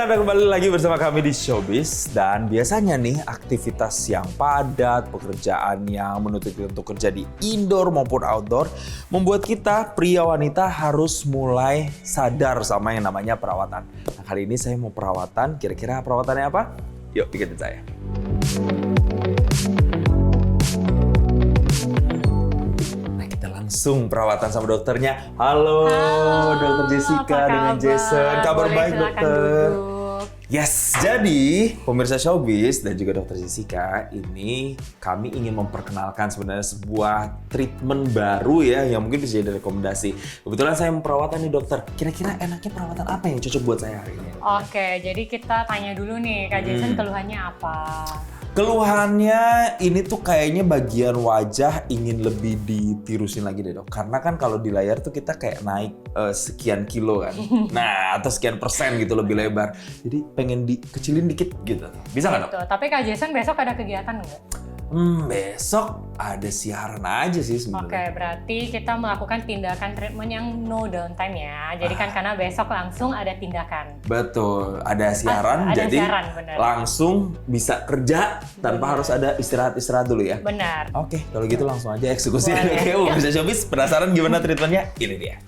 Anda kembali lagi bersama kami di Showbiz. Dan biasanya nih aktivitas yang padat, pekerjaan yang menuntut kita untuk kerja di indoor maupun outdoor membuat kita pria wanita harus mulai sadar sama yang namanya perawatan. Nah, kali ini saya mau perawatan, kira-kira perawatannya apa? Yuk ikutin saya. Langsung perawatan sama dokternya. Halo Dokter Jessica dengan Jason. Kabar boleh, baik dokter? Duduk. Yes, jadi pemirsa Showbiz dan juga Dokter Jessica, ini kami ingin memperkenalkan sebenarnya sebuah treatment baru ya yang mungkin bisa jadi rekomendasi. Kebetulan saya mau perawatan nih dokter. Kira-kira enaknya perawatan apa yang cocok buat saya hari ini? Oke, jadi kita tanya dulu nih Kak Jason keluhannya apa? Keluhannya ini tuh kayaknya bagian wajah ingin lebih ditirusin lagi deh dok. Karena kan kalau di layar tuh kita kayak naik sekian kilo kan. Nah atau sekian persen gitu lebih lebar. Jadi pengen dikecilin dikit gitu. Bisa nggak dok? Tapi Kak Jason besok ada kegiatan nggak? Besok ada siaran aja sih sebenarnya. Oke, berarti kita melakukan tindakan treatment yang no downtime ya. Jadi kan karena besok langsung ada tindakan. Betul, ada siaran ada jadi siaran, bener. langsung bisa kerja tanpa harus ada istirahat dulu ya. Benar. Oke, kalau gitu langsung aja eksekusi. Boleh. Oke, bisa Showbiz penasaran gimana treatmentnya? Ini dia.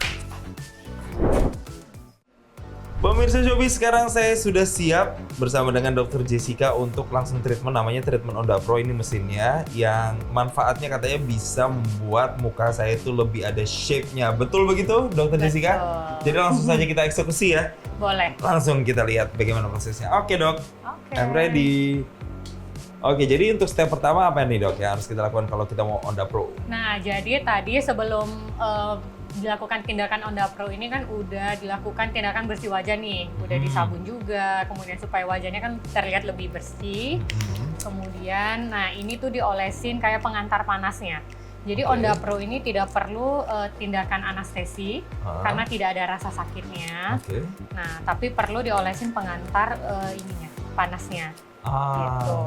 Pemirsa Showbiz, sekarang saya sudah siap bersama dengan Dokter Jessica untuk langsung treatment, namanya treatment Onda Pro. Ini mesinnya yang manfaatnya katanya bisa membuat muka saya itu lebih ada shape-nya. Betul begitu Dokter Jessica? Jadi langsung saja kita eksekusi ya. Boleh. Langsung kita lihat bagaimana prosesnya. Oke dok, Oke. I'm ready. Oke, jadi untuk step pertama apa nih dok yang harus kita lakukan kalau kita mau Onda Pro? Nah, jadi tadi sebelum dilakukan tindakan Onda Pro ini kan udah dilakukan tindakan bersih wajah nih. Udah disabun juga, kemudian supaya wajahnya kan terlihat lebih bersih. Kemudian, nah ini tuh diolesin kayak pengantar panasnya. Jadi Onda Pro ini tidak perlu tindakan anestesi karena tidak ada rasa sakitnya. Nah, tapi perlu diolesin pengantar ininya, panasnya. Gitu.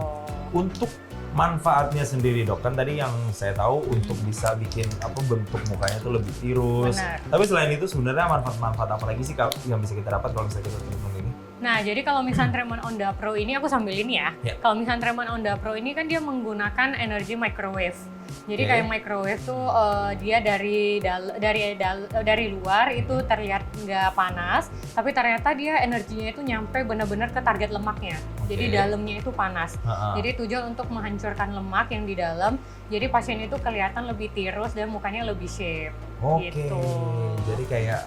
Untuk manfaatnya sendiri dok, kan tadi yang saya tahu untuk bisa bikin bentuk mukanya tuh lebih tirus. Benar. Tapi selain itu sebenarnya manfaat-manfaat apa lagi sih yang bisa kita dapat kalau misalnya kita treatment ini? Nah, jadi kalau misalnya treatment Onda Pro ini aku sambil ini ya. Kalau misalnya treatment Onda Pro ini kan dia menggunakan energi microwave. Jadi kayak microwave tuh dia dari luar itu terlihat nggak panas, tapi ternyata dia energinya itu nyampe benar-benar ke target lemaknya. Jadi dalamnya itu panas. Jadi tujuan untuk menghancurkan lemak yang di dalam. Jadi pasien itu kelihatan lebih tirus dan mukanya lebih shape. Gitu. Jadi kayak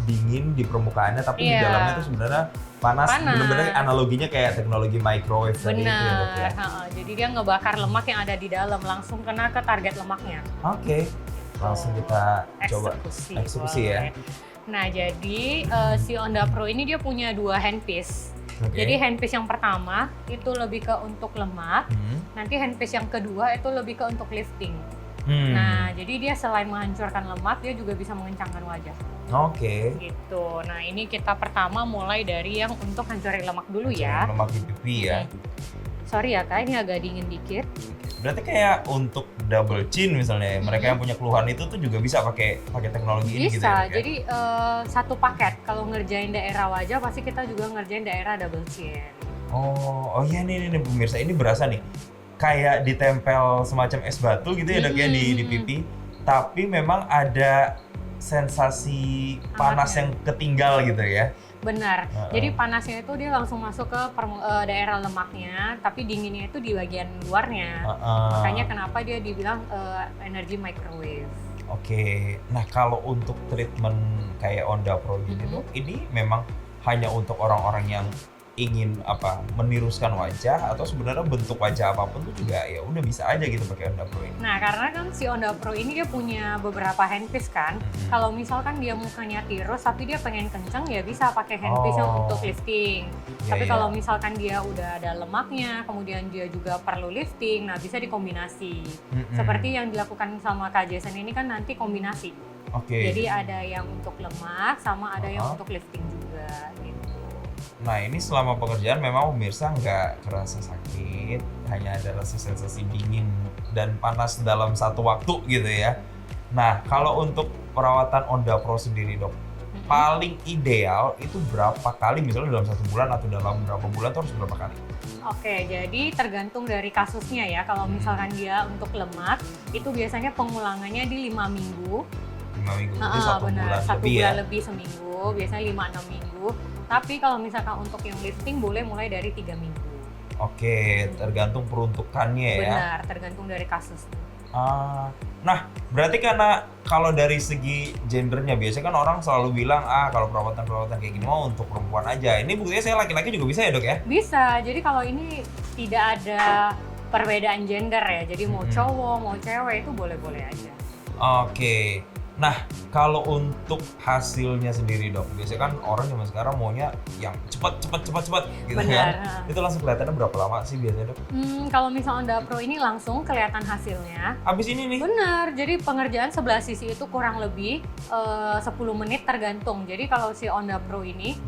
dingin di permukaannya, tapi di dalamnya itu sebenarnya panas. Benar-benar analoginya kayak teknologi microwave tadi itu ya dok ya. Jadi dia ngebakar lemak yang ada di dalam, langsung kena ke target lemaknya. Langsung kita coba eksekusi ya. Nah, jadi si Onda Pro ini dia punya dua handpiece. Jadi handpiece yang pertama itu lebih ke untuk lemak, nanti handpiece yang kedua itu lebih ke untuk lifting. Nah, jadi dia selain menghancurkan lemak, dia juga bisa mengencangkan wajah. Gitu. Nah, ini kita pertama mulai dari yang untuk hancurin lemak dulu ya. Lemak di pipi ya. Sorry ya Kak, ini agak dingin dikit. Berarti kayak untuk double chin misalnya, mereka yang punya keluhan itu tuh juga bisa pakai teknologi ini gitu ya? Bisa, jadi satu paket. Kalau ngerjain daerah wajah, pasti kita juga ngerjain daerah double chin. Oh iya nih pemirsa, ini berasa nih kayak ditempel semacam es batu gitu ya dok ya di pipi. Tapi memang ada sensasi panas yang ketinggal gitu ya. Benar, jadi panasnya itu dia langsung masuk ke daerah lemaknya, tapi dinginnya itu di bagian luarnya. Makanya kenapa dia dibilang energi microwave. Nah kalau untuk treatment kayak Onda Pro gini tuh, ini memang hanya untuk orang-orang yang ingin meniruskan wajah, atau sebenarnya bentuk wajah apapun tuh juga ya udah bisa aja gitu pakai Onda Pro ini. Nah, karena kan si Onda Pro ini dia punya beberapa handpiece kan. Kalau misalkan dia mukanya tirus tapi dia pengen kenceng ya bisa pakai handpiece yang untuk lifting. Tapi kalau misalkan dia udah ada lemaknya, kemudian dia juga perlu lifting, nah bisa dikombinasi. Seperti yang dilakukan sama Kak Jason ini kan nanti kombinasi. Jadi ada yang untuk lemak sama ada yang untuk lifting juga gitu. Nah ini selama pekerjaan memang pemirsa nggak kerasa sakit, hanya ada rasa sensasi dingin dan panas dalam satu waktu gitu ya. Nah kalau untuk perawatan Onda Pro sendiri dok, paling ideal itu berapa kali, misalnya dalam 1 bulan atau dalam berapa bulan tuh harus berapa kali? Oke, jadi tergantung dari kasusnya ya. Kalau misalkan dia untuk lemak, itu biasanya pengulangannya di 5 minggu. 5 minggu, itu 1 Benar, bulan 1 lebih ya? bulan lebih seminggu, biasanya 5-6 minggu. Tapi kalau misalkan untuk yang lifting boleh mulai dari 3 minggu. Oke, tergantung peruntukannya ya? Benar, tergantung dari kasusnya. Nah, berarti karena kalau dari segi gendernya, biasanya kan orang selalu bilang, kalau perawatan-perawatan kayak gini mau untuk perempuan aja. Ini buktinya saya laki-laki juga bisa ya dok ya? Bisa, jadi kalau ini tidak ada perbedaan gender ya, jadi mau cowok, mau cewek itu boleh-boleh aja. Oke. Nah, kalau untuk hasilnya sendiri dok, biasanya kan orang zaman sekarang maunya yang cepat gitu. Benar. Kan? Itu langsung kelihatannya berapa lama sih biasanya dok? Kalau misalnya Onda Pro ini langsung kelihatan hasilnya. Abis ini nih? Benar, jadi pengerjaan sebelah sisi itu kurang lebih 10 menit tergantung. Jadi kalau si Onda Pro ini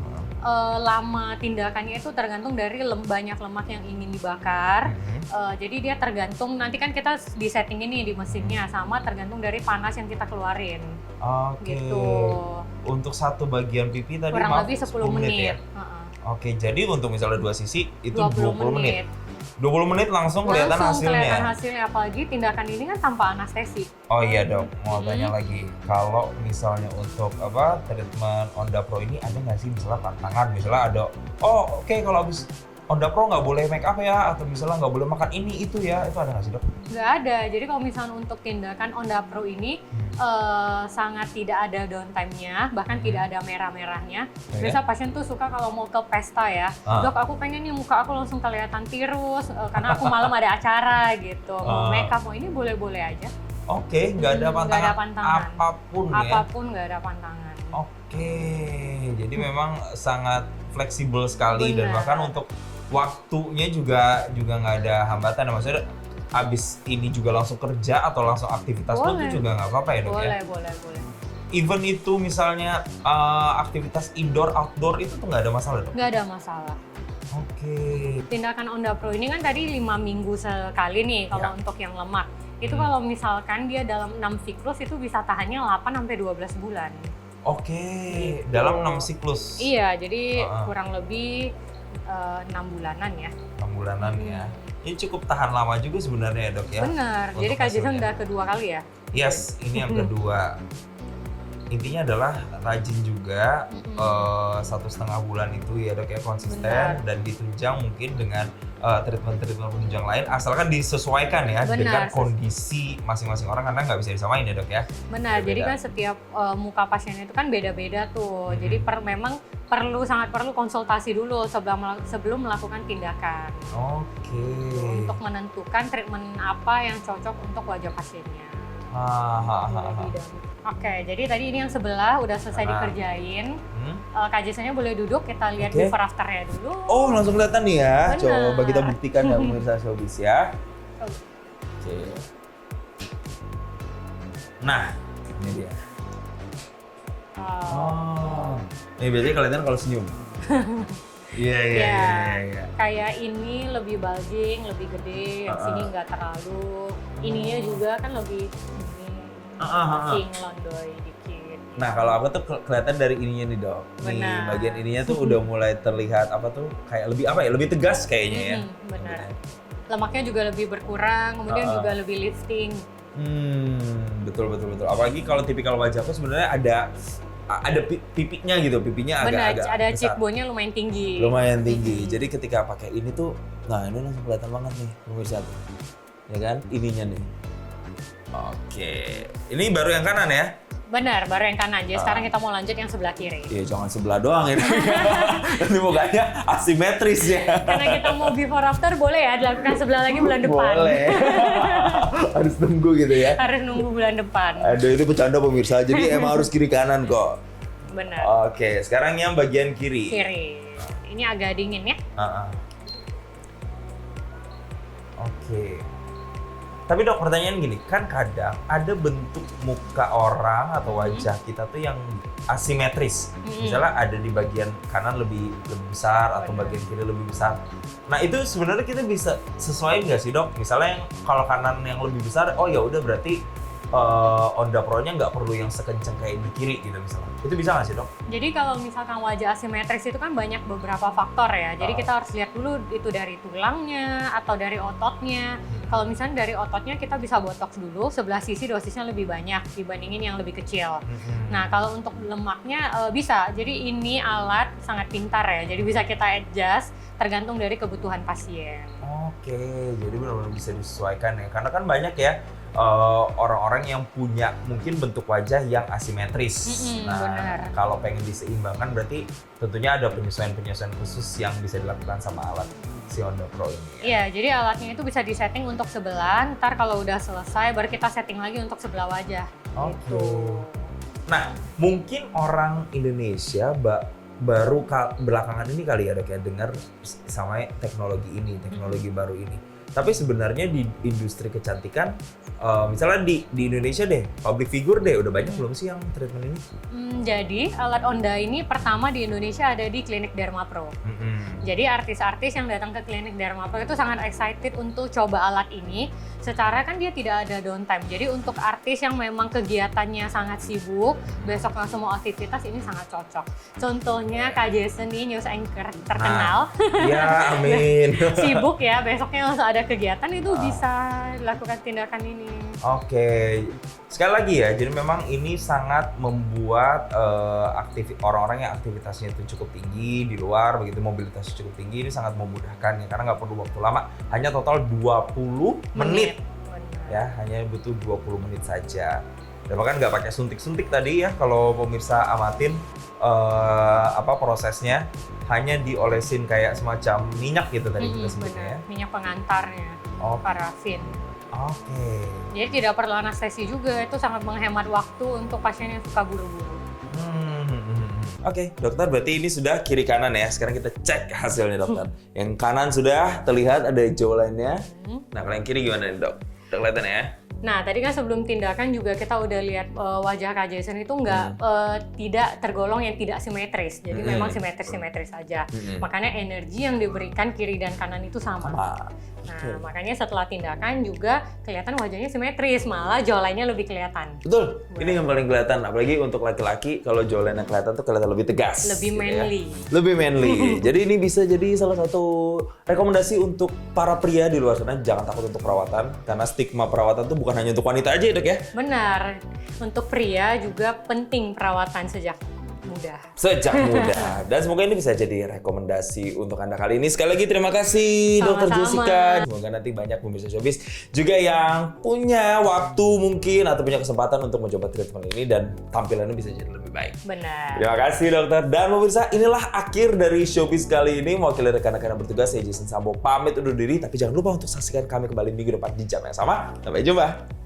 lama tindakannya itu tergantung dari banyak lemak yang ingin dibakar. Jadi dia tergantung, nanti kan kita di setting ini di mesinnya, sama tergantung dari panas yang kita keluarin. Oke. Gitu. Untuk satu bagian pipi tadi Kurang lebih 10 menit. ya? Oke, jadi untuk misalnya 2 sisi itu 20 menit. 20 menit langsung kelihatan Langsung hasilnya. kelihatan hasilnya, apalagi tindakan ini kan tanpa anestesi. Oh iya dok, mau tanya lagi. Kalau misalnya untuk treatment Onda Pro ini ada nggak sih misalnya pantangan, misalnya ada, oke, kalau habis Onda Pro nggak boleh make up ya, atau misalnya nggak boleh makan ini itu ya, itu ada nggak sih dok? Nggak ada, jadi kalau misalnya untuk tindakan Onda Pro ini sangat tidak ada downtime-nya, bahkan tidak ada merah-merahnya. Biasa pasien tuh suka kalau mau ke pesta ya, dok aku pengen nih muka aku langsung kelihatan tirus, karena aku malam ada acara gitu, mau make up, mau ini boleh-boleh aja. Oke, nggak ada pantangan, nggak ada pantangan. Apapun ya? Apapun nggak ada pantangan. Oke, jadi memang sangat fleksibel sekali. Dan bahkan untuk waktunya juga nggak ada hambatan. Maksudnya abis ini juga langsung kerja atau langsung aktivitas pun itu juga nggak apa-apa ya dok ya? Boleh. Even itu misalnya aktivitas indoor, outdoor itu tuh nggak ada masalah dok? Nggak ada masalah. Oke. Tindakan Onda Pro ini kan tadi 5 minggu sekali nih kalau untuk yang lemak. Itu kalau misalkan dia dalam 6 siklus itu bisa tahannya 8-12 bulan. Oke, Gitu. dalam 6 siklus? Iya, jadi kurang lebih 6 bulanan ya. 6 bulanan ya. Ini cukup tahan lama juga sebenarnya ya dok ya? Benar, jadi Kak Jason udah kedua kali ya? Yes, ini yang kedua. Intinya adalah rajin juga 1,5 bulan itu ya dok ya, konsisten. Dan ditunjang mungkin dengan treatment penunjang lain, asalkan disesuaikan ya dengan kondisi masing-masing orang, karena nggak bisa disamain ya dok ya. Benar, jadi kan setiap muka pasien itu kan beda-beda tuh. Jadi memang sangat perlu konsultasi dulu sebelum melakukan tindakan. Oke. Untuk menentukan treatment apa yang cocok untuk wajah pasiennya. Oke, jadi tadi ini yang sebelah udah selesai dikerjain. Kak Jasonnya boleh duduk, kita lihat before afternya dulu. Oh, langsung kelihatan nih ya. Benar. Coba kita buktikan ya pemirsa Showbiz ya. Oke. Nah, ini dia. Ini biasanya kelihatan kalau senyum. Iya. Kayak ini lebih bulging, lebih gede, yang sini nggak terlalu. Ininya juga kan lebih king londoy dikit. Nah, kalau aku tuh kelihatan dari ininya nih dok. Nih, bagian ininya tuh udah mulai terlihat kayak lebih tegas kayaknya ya. Benar. Lemaknya juga lebih berkurang, kemudian juga lebih lifting. Betul. Apalagi kalau tipikal wajahku sebenarnya ada pipinya gitu, pipinya agak ada besar. cheekbone-nya lumayan tinggi. Lumayan tinggi. Jadi ketika pakai ini tuh, nah ini langsung kelihatan banget nih pemirsa tuh. Ya kan, ininya nih. Oke. Ini baru yang kanan ya? Benar, baru yang kanan. Jadi sekarang kita mau lanjut yang sebelah kiri. Iya, jangan sebelah doang ini. Nanti mukanya asimetris ya. Karena kita mau before after, boleh ya dilakukan sebelah lagi bulan depan. Boleh. Harus nunggu gitu ya. Harus nunggu bulan depan. Aduh, ini bercanda pemirsa. Jadi emang harus kiri kanan kok. Benar. Oke, sekarang yang bagian kiri. Kiri. Ini agak dingin ya. Oke. Tapi dok, pertanyaan gini, kan kadang ada bentuk muka orang atau wajah kita tuh yang asimetris. Misalnya ada di bagian kanan lebih besar atau bagian kiri lebih besar. Nah itu sebenarnya kita bisa sesuaiin nggak sih dok? Misalnya yang kalau kanan yang lebih besar, oh ya udah berarti Onda Pro-nya nggak perlu yang sekenceng kayak di kiri gitu misalnya. Itu bisa nggak sih dok? Jadi kalau misalkan wajah asimetris itu kan banyak beberapa faktor ya. Jadi kita harus lihat dulu itu dari tulangnya atau dari ototnya. Kalau misalnya dari ototnya kita bisa botox dulu, sebelah sisi dosisnya lebih banyak dibandingin yang lebih kecil. Nah kalau untuk lemaknya bisa. Jadi ini alat sangat pintar ya. Jadi bisa kita adjust tergantung dari kebutuhan pasien. Oke, jadi benar-benar bisa disesuaikan ya. Karena kan banyak ya orang-orang yang punya mungkin bentuk wajah yang asimetris. Benar. Kalau pengen diseimbangkan berarti tentunya ada penyesuaian-penyesuaian khusus yang bisa dilakukan sama alat si Onda Pro ini. Iya, jadi alatnya itu bisa disetting untuk sebelah. Ntar kalau udah selesai baru kita setting lagi untuk sebelah wajah. Oke. Gitu. Nah, mungkin orang Indonesia baru belakangan ini kali ya dok ya dengar sama teknologi baru ini. Tapi sebenarnya di industri kecantikan, misalnya di Indonesia deh, public figure deh, udah banyak belum sih yang treatment ini? Jadi alat Onda ini pertama di Indonesia ada di klinik Derma Pro. Jadi artis-artis yang datang ke klinik Derma Pro itu sangat excited untuk coba alat ini. Secara kan dia tidak ada downtime. Jadi untuk artis yang memang kegiatannya sangat sibuk, besok langsung mau aktivitas ini sangat cocok. Contohnya Kak Jason nih, news anchor terkenal. Ya, amin. Sibuk ya, besoknya langsung ada kegiatan itu bisa dilakukan tindakan ini. Oke, sekali lagi ya, jadi memang ini sangat membuat orang-orang yang aktivitasnya itu cukup tinggi di luar, begitu mobilitasnya cukup tinggi, ini sangat memudahkan ya, karena nggak perlu waktu lama, hanya total 20 menit. Ya, hanya butuh 20 menit saja. Dan bahkan nggak pakai suntik-suntik tadi ya, kalau pemirsa amatin prosesnya hanya diolesin kayak semacam minyak gitu tadi kita sebutnya ya. Minyak pengantarnya, parafin. Oke. Jadi tidak perlu anestesi juga, itu sangat menghemat waktu untuk pasien yang suka buru-buru. Oke, dokter berarti ini sudah kiri kanan ya. Sekarang kita cek hasilnya dokter. Yang kanan sudah terlihat ada jawlainnya. Nah kalau yang kiri gimana nih dok? Udah kelihatan ya? Nah, tadi kan sebelum tindakan juga kita udah lihat wajah Kak Jason itu tidak tergolong yang tidak simetris. Jadi memang simetris-simetris saja. Makanya energi yang diberikan kiri dan kanan itu sama. Nah, makanya setelah tindakan juga kelihatan wajahnya simetris, malah jawlainnya lebih kelihatan. Betul, ini yang paling kelihatan. Apalagi untuk laki-laki, kalau jawlainnya kelihatan tuh kelihatan lebih tegas. Lebih manly. Ya. Lebih manly. Jadi ini bisa jadi salah satu rekomendasi untuk para pria di luar sana. Jangan takut untuk perawatan, karena stigma perawatan tuh bukan hanya untuk wanita aja ya dok ya? Benar, untuk pria juga penting perawatan sejak muda. Dan semoga ini bisa jadi rekomendasi untuk Anda kali ini. Sekali lagi terima kasih Dr. Jessica. Semoga nanti banyak pemirsa Showbiz juga yang punya waktu mungkin atau punya kesempatan untuk mencoba treatment ini dan tampilannya bisa jadi lebih baik. Benar. Terima kasih dokter. Dan pemirsa, inilah akhir dari Showbiz kali ini. Mewakili rekan-rekan yang bertugas, saya Jason Sambo pamit undur diri. Tapi jangan lupa untuk saksikan kami kembali minggu depan di jam yang sama. Sampai jumpa.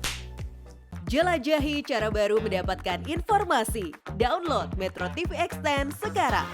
Jelajahi cara baru mendapatkan informasi. Download Metro TV Extend sekarang.